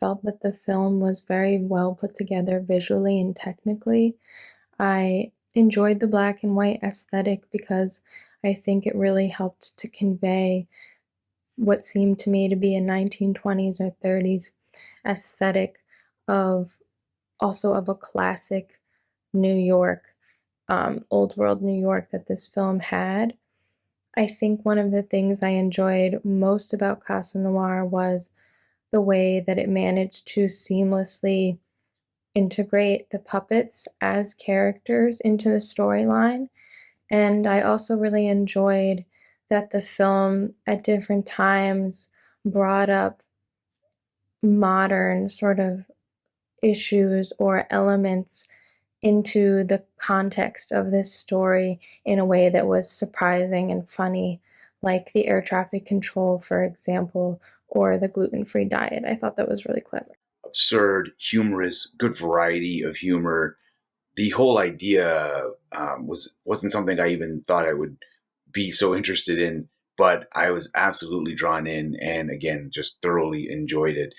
felt that the film was very well put together visually and technically. I enjoyed the black and white aesthetic because I think it really helped to convey what seemed to me to be a 1920s or 30s aesthetic of also of a classic New York, old world New York that this film had. I think one of the things I enjoyed most about Casanoir was the way that it managed to seamlessly integrate the puppets as characters into the storyline. And I also really enjoyed that the film at different times brought up modern sort of issues or elements into the context of this story in a way that was surprising and funny, like the air traffic control, for example, or the gluten-free diet. I thought that was really clever. Absurd, humorous, good variety of humor. The whole idea wasn't something I even thought I would be so interested in, but I was absolutely drawn in, and again, just thoroughly enjoyed it.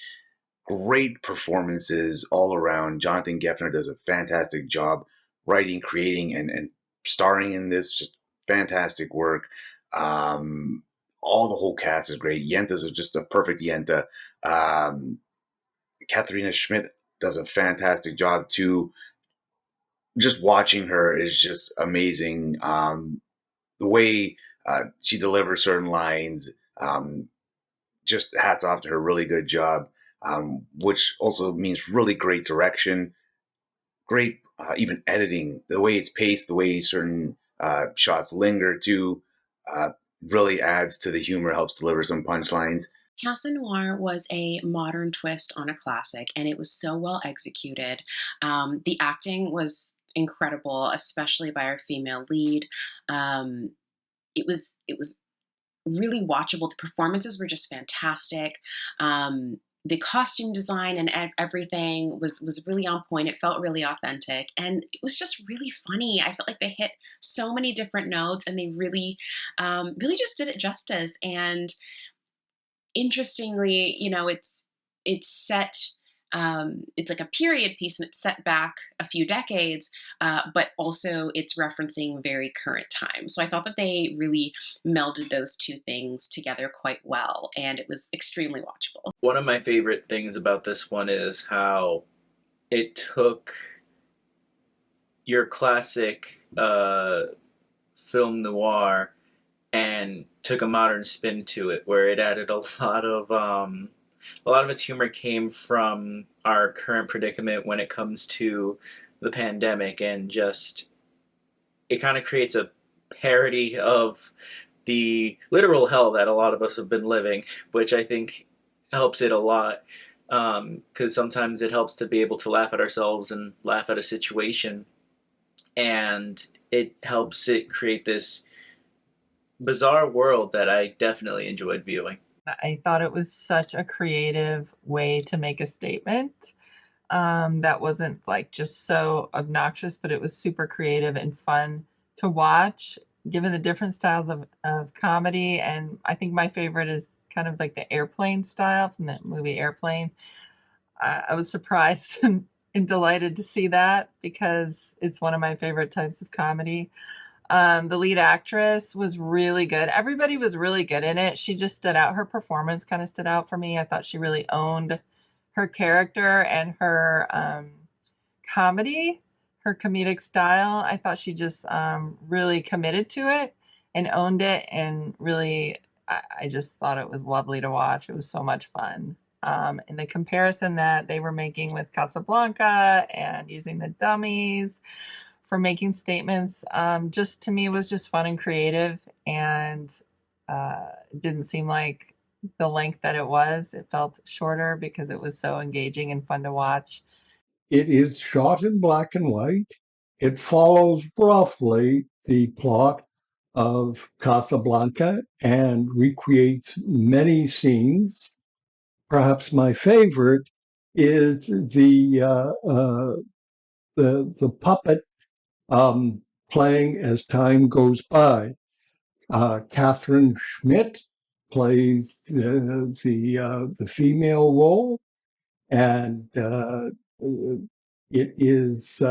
Great performances all around. Jonathan Geffner does a fantastic job writing, creating, and starring in this. Just fantastic work. Um, all the whole cast is great. Yenta's just a perfect Yenta. Um, Katharina Schmidt does a fantastic job too. Just watching her is just amazing. The way she delivers certain lines, just hats off to her. Really good job, which also means really great direction, great even editing. The way it's paced, the way certain shots linger too, uh, really adds to the humor. Helps deliver some punchlines. Casa Noir was a modern twist on a classic, and it was so well executed. The acting was incredible, especially by our female lead. Um, it was really watchable. The performances were just fantastic. The costume design and everything was really on point. It felt really authentic, and it was just really funny. I felt like they hit so many different notes, and they really just did it justice. And interestingly, it's set. It's like a period piece, and it's set back a few decades, but also it's referencing very current times. So I thought that they really melded those two things together quite well, and it was extremely watchable. One of my favorite things about this one is how it took your classic film noir and took a modern spin to it, where it added a lot of its humor came from our current predicament when it comes to the pandemic, and just it kind of creates a parody of the literal hell that a lot of us have been living, which I think helps it a lot, because sometimes it helps to be able to laugh at ourselves and laugh at a situation, and it helps it create this bizarre world that I definitely enjoyed viewing. I thought it was such a creative way to make a statement, that wasn't like just so obnoxious, but it was super creative and fun to watch, given the different styles of comedy. And I think my favorite is kind of like the airplane style from that movie Airplane. I was surprised and delighted to see that because it's one of my favorite types of comedy. The lead actress was really good. Everybody was really good in it. She just stood out. Her performance kind of stood out for me. I thought she really owned her character and her comedy, her comedic style. I thought she just really committed to it and owned it. And really, I just thought it was lovely to watch. It was so much fun. And the comparison that they were making with Casablanca and using the dummies for making statements, just to me was just fun and creative, and it didn't seem like the length that it was. It felt shorter because it was so engaging and fun to watch. It is shot in black and white. It follows roughly the plot of Casablanca and recreates many scenes. Perhaps my favorite is the puppet playing as time goes by. Catherine Schmidt plays the female role, and it is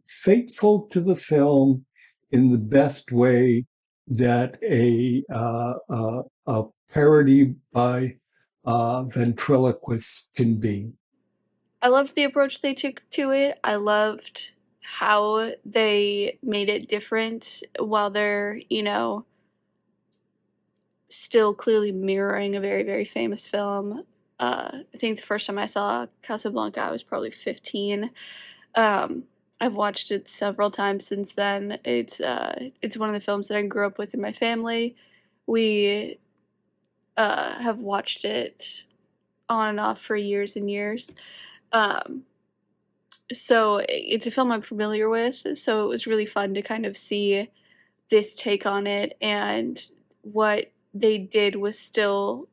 faithful to the film in the best way that a parody by ventriloquists can be. I loved the approach they took to it. I loved how they made it different while they're, still clearly mirroring a very, very famous film. I think the first time I saw Casablanca, I was probably 15. Um, I've watched it several times since then. It's one of the films that I grew up with in my family. We have watched it on and off for years and years. Um, so it's a film I'm familiar with. So it was really fun to kind of see this take on it, and what they did was still,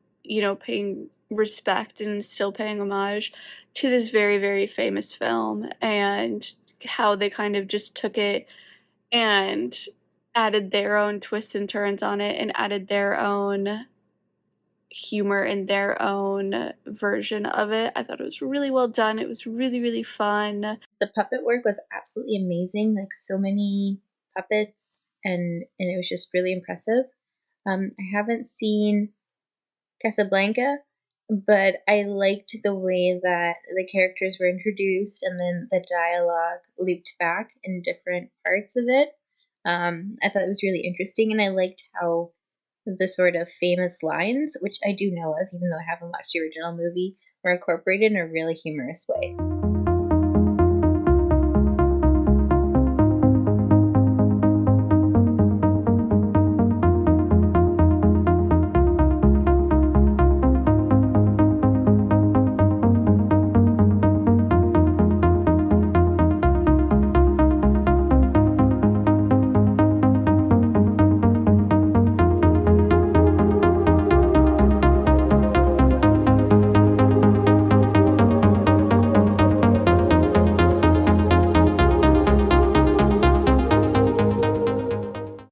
paying respect and still paying homage to this very, very famous film, and how they kind of just took it and added their own twists and turns on it and added their own humor and their own version of it. I thought it was really well done. It was really, really fun. The puppet work was absolutely amazing, like so many puppets, and it was just really impressive. I haven't seen Casablanca, but I liked the way that the characters were introduced and then the dialogue looped back in different parts of it. I thought it was really interesting, and I liked how the sort of famous lines, which I do know of, even though I haven't watched the original movie, were incorporated in a really humorous way.